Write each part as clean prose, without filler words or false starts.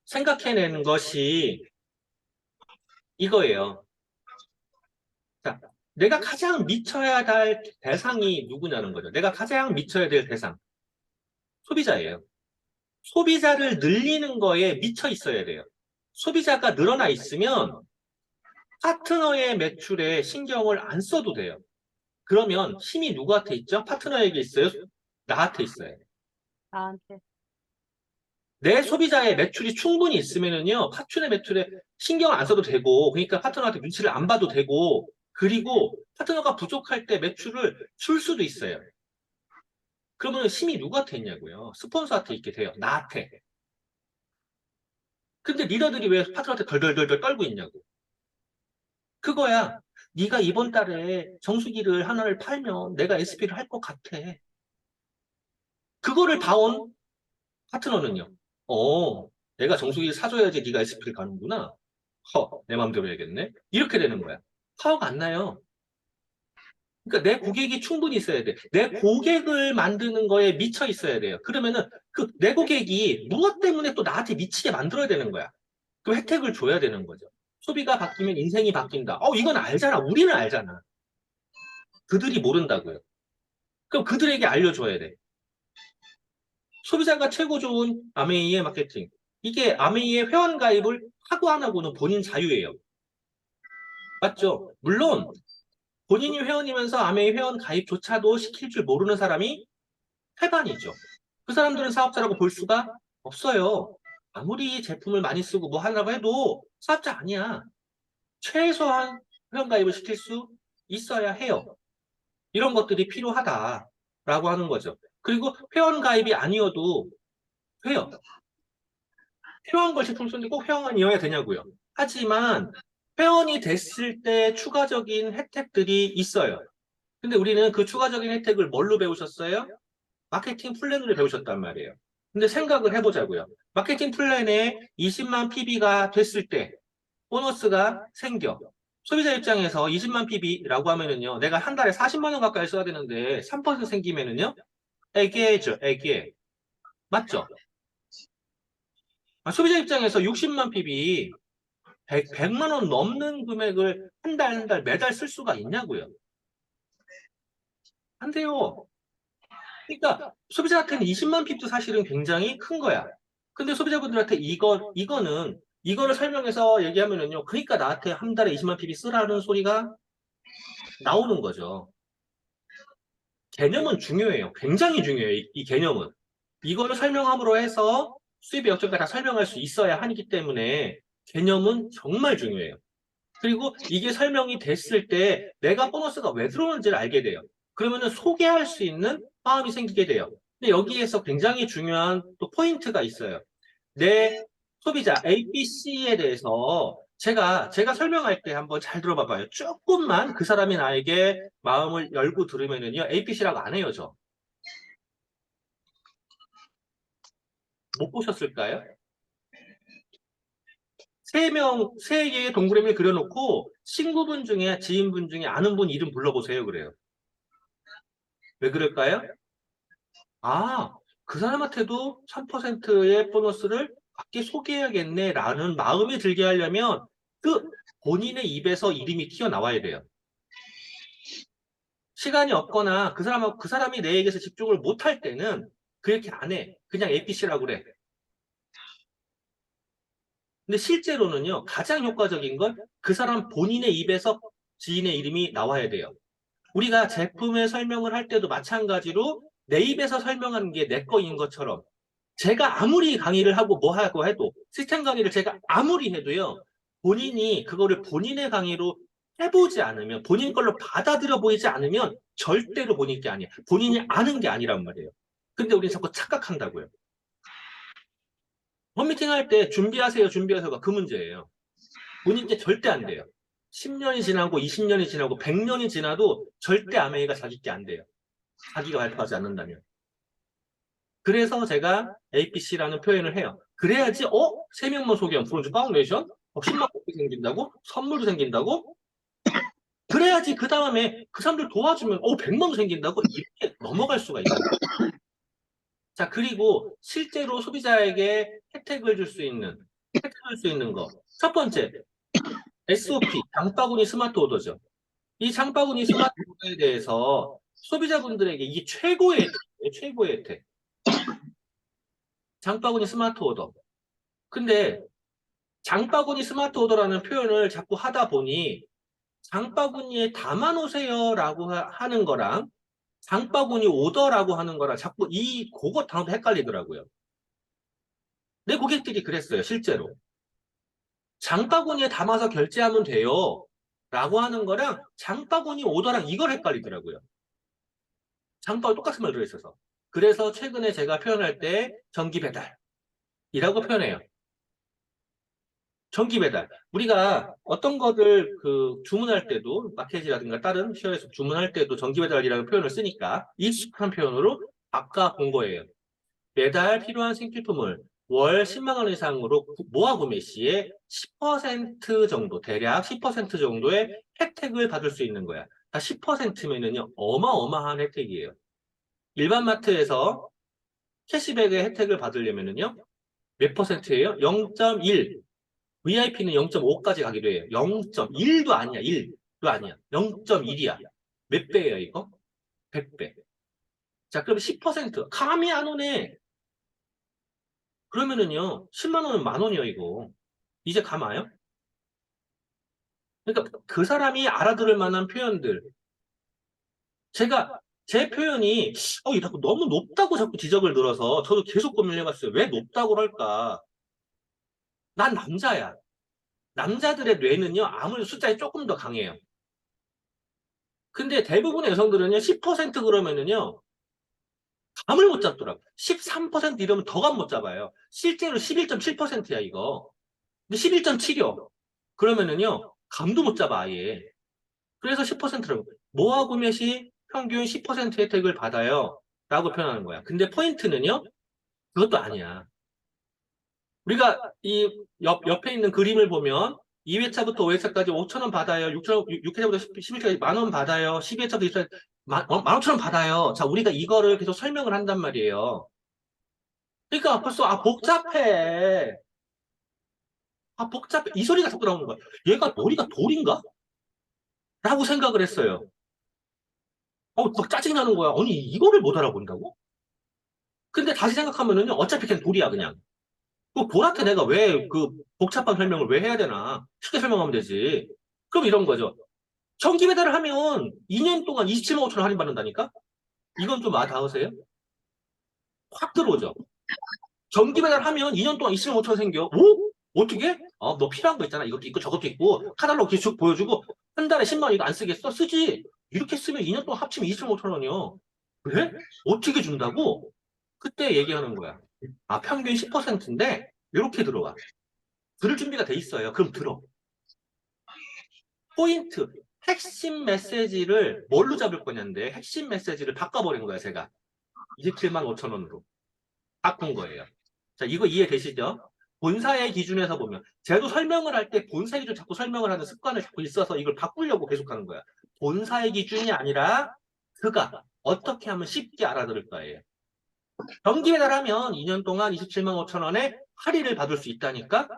생각해내는 것이 이거예요. 자, 내가 가장 미쳐야 할 대상이 누구냐는 거죠. 내가 가장 미쳐야 될 대상. 소비자예요. 소비자를 늘리는 거에 미쳐 있어야 돼요. 소비자가 늘어나 있으면 파트너의 매출에 신경을 안 써도 돼요. 그러면 힘이 누구한테 있죠? 파트너에게 있어요? 나한테 있어요. 나한테. 내 소비자의 매출이 충분히 있으면은요, 파트너의 매출에 신경을 안 써도 되고, 그러니까 파트너한테 눈치를 안 봐도 되고, 그리고 파트너가 부족할 때 매출을 줄 수도 있어요. 그러면 힘이 누구한테 있냐고요? 스폰서한테 있게 돼요. 나한테. 근데 리더들이 왜 파트너한테 덜덜덜덜 떨고 있냐고. 그거야. 네가 이번 달에 정수기를 하나를 팔면 내가 SP를 할 것 같아. 그거를 봐온 파트너는요. 내가 정수기를 사줘야지 네가 SP를 가는구나. 내 마음대로 해야겠네. 이렇게 되는 거야. 파워가 안 나요. 그러니까 내 고객이 충분히 있어야 돼. 내 고객을 만드는 거에 미쳐 있어야 돼요. 그러면은 그 내 고객이 무엇 때문에 또 나한테 미치게 만들어야 되는 거야. 그 혜택을 줘야 되는 거죠. 소비가 바뀌면 인생이 바뀐다. 이건 알잖아. 우리는 알잖아. 그들이 모른다고요. 그럼 그들에게 알려줘야 돼. 소비자가 최고 좋은 아메이의 마케팅. 이게 아메이의 회원 가입을 하고 안 하고는 본인 자유예요. 맞죠? 물론 본인이 회원이면서 아메이 회원 가입조차도 시킬 줄 모르는 사람이 태반이죠. 그 사람들은 사업자라고 볼 수가 없어요. 아무리 제품을 많이 쓰고 뭐 하려고 해도 사업자 아니야. 최소한 회원 가입을 시킬 수 있어야 해요. 이런 것들이 필요하다라고 하는 거죠. 그리고 회원 가입이 아니어도 돼요. 필요한 걸 제품 쓰는데 꼭 회원이어야 되냐고요. 하지만 회원이 됐을 때 추가적인 혜택들이 있어요. 근데 우리는 그 추가적인 혜택을 뭘로 배우셨어요? 마케팅 플랜으로 배우셨단 말이에요. 근데 생각을 해보자고요. 마케팅 플랜에 20만 PB가 됐을 때 보너스가 생겨. 소비자 입장에서 20만 PB라고 하면은요, 내가 한 달에 40만 원 가까이 써야 되는데 3% 생기면은요, 애기죠, 애기. 맞죠? 소비자 입장에서 60만 PB, 100만 원 넘는 금액을 한 달 매달 쓸 수가 있냐고요. 안 돼요. 그러니까 소비자한테는 20만 핍도 사실은 굉장히 큰 거야. 근데 소비자분들한테 이거를 설명해서 얘기하면은요. 그러니까 나한테 한 달에 20만 핍이 쓰라는 소리가 나오는 거죠. 개념은 중요해요. 굉장히 중요해요. 이 개념은. 이거를 설명함으로 해서 수입의 역전까지 다 설명할 수 있어야 하기 때문에 개념은 정말 중요해요. 그리고 이게 설명이 됐을 때 내가 보너스가 왜 들어오는지를 알게 돼요. 그러면은 소개할 수 있는 마음이 생기게 돼요. 근데 여기에서 굉장히 중요한 또 포인트가 있어요. 내 소비자 ABC에 대해서 제가 설명할 때 한번 잘 들어봐봐요. 조금만 그 사람이 나에게 마음을 열고 들으면은요, ABC라고 안 해요, 저. 못 보셨을까요? 세 개의 동그라미를 그려놓고 친구분 중에, 지인분 중에 아는 분 이름 불러보세요, 그래요. 왜 그럴까요? 그 사람한테도 3%의 보너스를 받게 소개해야겠네라는 마음이 들게 하려면 그 본인의 입에서 이름이 튀어나와야 돼요. 시간이 없거나 그 사람이 내 얘기에서 집중을 못할 때는 그렇게 안 해. 그냥 APC라고 그래. 근데 실제로는요, 가장 효과적인 건 그 사람 본인의 입에서 지인의 이름이 나와야 돼요. 우리가 제품의 설명을 할 때도 마찬가지로 내 입에서 설명하는 게 내 거인 것처럼 제가 아무리 강의를 하고 뭐 하고 해도 시스템 강의를 제가 아무리 해도요. 본인이 그거를 본인의 강의로 해보지 않으면 본인 걸로 받아들여 보이지 않으면 절대로 본인 게 아니에요. 본인이 아는 게 아니란 말이에요. 근데 우리는 자꾸 착각한다고요. 홈미팅 할 때 준비하세요가 그 문제예요. 본인 게 절대 안 돼요. 10년이 지나고 20년이 지나고 100년이 지나도 절대 아메이가 자기 게 안 돼요. 자기가 발표하지 않는다면. 그래서 제가 APC라는 표현을 해요. 그래야지, 3명만 소개하면 브론즈 파운데이션? 10만 뽑기 생긴다고? 선물도 생긴다고? 그래야지 그 다음에 그 사람들 도와주면, 100만 원 생긴다고? 이렇게 넘어갈 수가 있는 거예요. 자, 그리고 실제로 소비자에게 혜택을 줄 수 있는 획득할 수 있는 거. 첫 번째, SOP, 장바구니 스마트 오더죠. 이 장바구니 스마트 오더에 대해서 소비자분들에게 이게 최고의 혜택이에요. 최고의 혜택. 장바구니 스마트 오더. 근데 장바구니 스마트 오더라는 표현을 자꾸 하다 보니 장바구니에 담아놓으세요라고 하는 거랑 장바구니 오더라고 하는 거랑 자꾸 그거 단어도 헷갈리더라고요. 내 고객들이 그랬어요, 실제로. 장바구니에 담아서 결제하면 돼요. 라고 하는 거랑 장바구니 오더랑 이걸 헷갈리더라고요. 장바구니 똑같은 말 들어있어서. 그래서 최근에 제가 표현할 때 정기 배달이라고 표현해요. 정기 배달. 우리가 어떤 것을 주문할 때도 마켓이라든가 다른 시어에서 주문할 때도 정기 배달이라는 표현을 쓰니까 익숙한 표현으로 바꿔본 거예요. 매달 필요한 생필품을 월 10만 원 이상으로 모아 구매 시에 10% 정도, 대략 10% 정도의 혜택을 받을 수 있는 거야. 10%면은요, 어마어마한 혜택이에요. 일반 마트에서 캐시백의 혜택을 받으려면은요, 몇 퍼센트예요? 0.1. VIP는 0.5까지 가기도 해요. 0.1도 아니야, 1도 아니야. 0.1이야. 몇 배예요, 이거? 100배. 자, 그럼 10%. 감이 안 오네. 그러면은요, 10만 원은 만 원이요, 이거. 이제 감 와요? 그러니까 그 사람이 알아들을 만한 표현들. 제 표현이, 이거 자꾸 너무 높다고 자꾸 지적을 들어서 저도 계속 고민을 해봤어요. 왜 높다고 할까? 난 남자야. 남자들의 뇌는요, 아무래도 숫자에 조금 더 강해요. 근데 대부분의 여성들은요, 10% 그러면은요, 감을 못 잡더라고. 13% 이러면 더 감 못 잡아요. 실제로 11.7%야, 이거. 근데 11.7이요. 그러면은요, 감도 못 잡아, 아예. 그래서 10%라고. 모아 구매 시 평균 10% 혜택을 받아요. 라고 표현하는 거야. 근데 포인트는요, 그것도 아니야. 우리가 옆에 있는 그림을 보면 2회차부터 5회차까지 5천 원 받아요. 6회차부터 11회차까지 만 원 받아요. 12회차부터 20회차까지 15,000원 받아요. 자, 우리가 이거를 계속 설명을 한단 말이에요. 그러니까 벌써 복잡해. 복잡해. 이 소리가 자꾸 나오는 거야. 얘가 머리가 돌인가? 라고 생각을 했어요. 막 짜증이 나는 거야. 아니, 이거를 못 알아본다고? 근데 다시 생각하면은요, 어차피 그냥 돌이야, 그냥. 돌한테 내가 왜 복잡한 설명을 왜 해야 되나? 쉽게 설명하면 되지. 그럼 이런 거죠. 정기 배달을 하면 2년 동안 27만 5천 원 할인받는다니까? 이건 좀 닿으세요? 확 들어오죠. 정기 배달하면 2년 동안 27만 5천 원 생겨. 오? 어떻게? 너 필요한 거 있잖아. 이것도 있고 저것도 있고 카탈로그 쭉 보여주고 한 달에 10만 원 이거 안 쓰겠어? 쓰지. 이렇게 쓰면 2년 동안 합치면 27만 5천 원이요. 그래? 어떻게 준다고? 그때 얘기하는 거야. 평균 10%인데 이렇게 들어와. 들을 준비가 돼 있어요. 그럼 들어. 포인트, 핵심 메시지를 뭘로 잡을 거냐인데 핵심 메시지를 바꿔버린 거야, 제가. 27만 5천 원으로. 바꾼 거예요. 자, 이거 이해되시죠? 본사의 기준에서 보면 제도 설명을 할 때 본사의 기준 자꾸 설명을 하는 습관을 자꾸 있어서 이걸 바꾸려고 계속하는 거야. 본사의 기준이 아니라 그가 어떻게 하면 쉽게 알아들을 거예요. 정기 배달하면 2년 동안 27만 5천 원에 할인을 받을 수 있다니까?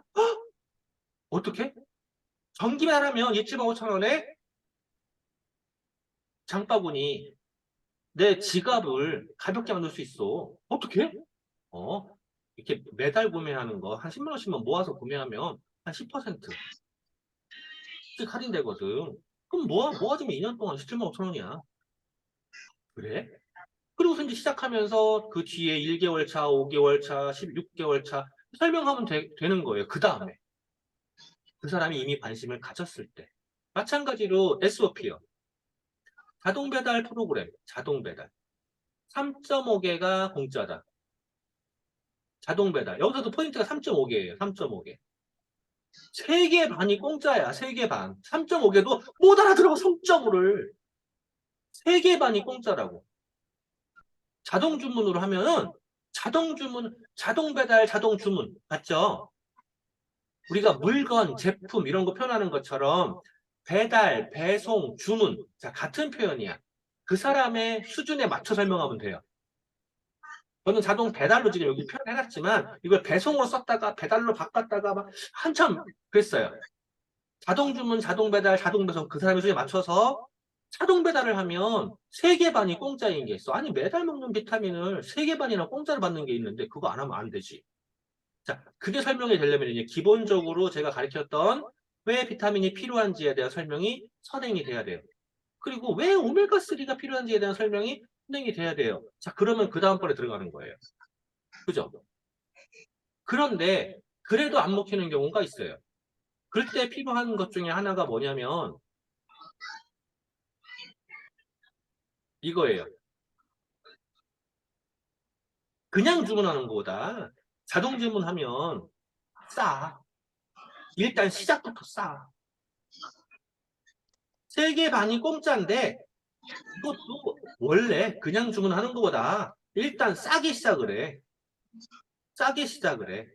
어떻게? 정기 배달하면 27만 5천 원에 장바구니 내 지갑을 가볍게 만들 수 있어. 어떻게? 어, 이렇게 매달 구매하는 거 한 10만 원씩만 모아서 구매하면 한 10%씩 할인되거든. 그럼 모아주면 2년 동안 17만 5천 원이야. 그래? 그리고서 이제 시작하면서 그 뒤에 1개월 차, 5개월 차, 16개월 차 설명하면 되는 거예요. 그 다음에 그 사람이 이미 관심을 가졌을 때. 마찬가지로 SOP요. 자동 배달 프로그램, 자동 배달. 3.5개가 공짜다. 자동 배달. 여기서도 포인트가 3.5개예요. 3.5개. 3개 반이 공짜야. 3개 반. 3.5개도 못 알아들어. 3.5를. 3개 반이 공짜라고. 자동 주문으로 하면은 자동 주문, 자동 배달, 자동 주문. 맞죠? 우리가 물건, 제품 이런 거 표현하는 것처럼 배달, 배송, 주문. 자, 같은 표현이야. 그 사람의 수준에 맞춰 설명하면 돼요. 저는 자동 배달로 지금 여기 표현해놨지만 이걸 배송으로 썼다가 배달로 바꿨다가 막 한참 그랬어요. 자동 주문, 자동 배달, 자동 배송 그 사람의 수준에 맞춰서 자동 배달을 하면 3개 반이 공짜인 게 있어. 아니 매달 먹는 비타민을 3개 반이나 공짜로 받는 게 있는데 그거 안 하면 안 되지. 자, 그게 설명이 되려면 이제 기본적으로 제가 가르쳤던 왜 비타민이 필요한지에 대한 설명이 선행이 돼야 돼요. 그리고 왜 오메가3가 필요한지에 대한 설명이 선행이 돼야 돼요. 자, 그러면 그 다음번에 들어가는 거예요. 그죠? 그런데 그래도 안 먹히는 경우가 있어요. 그럴 때 필요한 것 중에 하나가 뭐냐면 이거예요. 그냥 주문하는 것보다 자동 주문하면 싸. 일단 시작부터 싸. 3개 반이 공짜인데 이것도 원래 그냥 주문하는 것보다 일단 싸게 시작을 해. 싸게 시작을 해.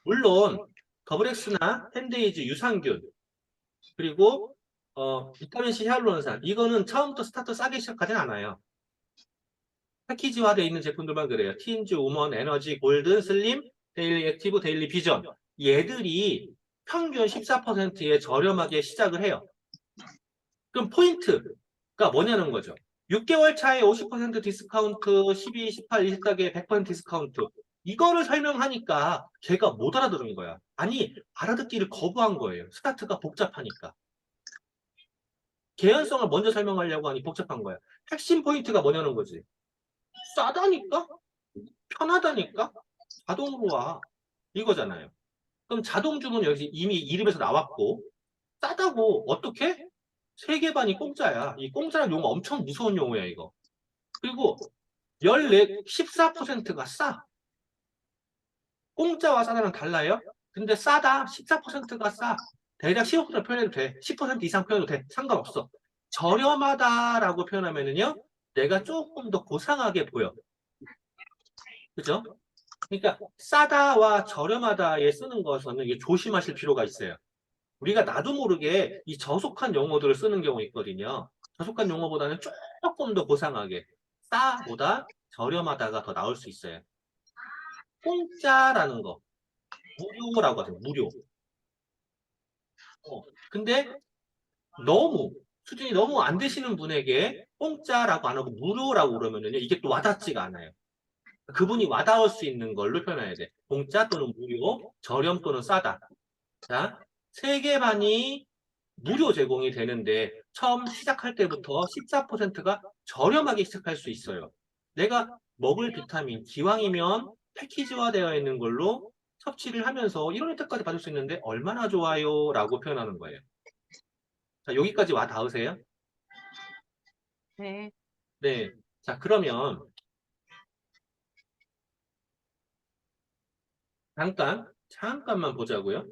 물론 더블엑스나 텐데이즈 유산균 그리고 비타민C 히알루론산 이거는 처음부터 스타트 싸게 시작하진 않아요. 패키지화되어 있는 제품들만 그래요. 티인즈, 우먼, 에너지, 골드, 슬림, 데일리 액티브, 데일리 비전 얘들이 평균 14%에 저렴하게 시작을 해요. 그럼 포인트가 뭐냐는 거죠. 6개월 차에 50% 디스카운트, 12, 18, 24개 100% 디스카운트. 이거를 설명하니까 걔가 못 알아들은 거야. 아니, 알아듣기를 거부한 거예요. 스타트가 복잡하니까. 개연성을 먼저 설명하려고 하니 복잡한 거야. 핵심 포인트가 뭐냐는 거지. 싸다니까? 편하다니까? 자동으로 와. 이거잖아요. 그럼 자동 주문 여기 이미 이름에서 나왔고, 싸다고 어떻게? 3개 반이 공짜야. 이 공짜라는 용어 엄청 무서운 용어야, 이거. 그리고 14%가 싸. 공짜와 싸다는 달라요? 근데 싸다. 14%가 싸. 대략 15% 표현해도 돼. 10% 이상 표현해도 돼. 상관없어. 저렴하다라고 표현하면은요, 내가 조금 더 고상하게 보여. 그죠? 그러니까 싸다와 저렴하다에 쓰는 것은 이게 조심하실 필요가 있어요. 우리가 나도 모르게 이 저속한 용어들을 쓰는 경우 있거든요. 저속한 용어보다는 조금 더 고상하게 싸보다 저렴하다가 더 나올 수 있어요. 공짜라는 거 무료라고 하죠. 무료. 근데 너무 수준이 너무 안 되시는 분에게 공짜라고 안 하고 무료라고 그러면요 이게 또 와닿지가 않아요. 그분이 와닿을 수 있는 걸로 표현해야 돼. 공짜 또는 무료, 저렴 또는 싸다. 자, 3개 반이 무료 제공이 되는데 처음 시작할 때부터 14%가 저렴하게 시작할 수 있어요. 내가 먹을 비타민 기왕이면 패키지화되어 있는 걸로 섭취를 하면서 이런 혜택까지 받을 수 있는데 얼마나 좋아요 라고 표현하는 거예요. 자, 여기까지 와 닿으세요? 네. 네. 자, 그러면 잠깐만 보자고요.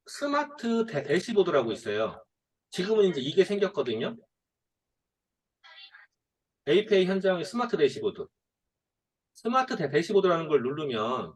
스마트 대시보드라고 있어요. 지금은 이제 이게 생겼거든요. 에이페이 현장의 스마트 대시보드. 스마트 대시보드라는 걸 누르면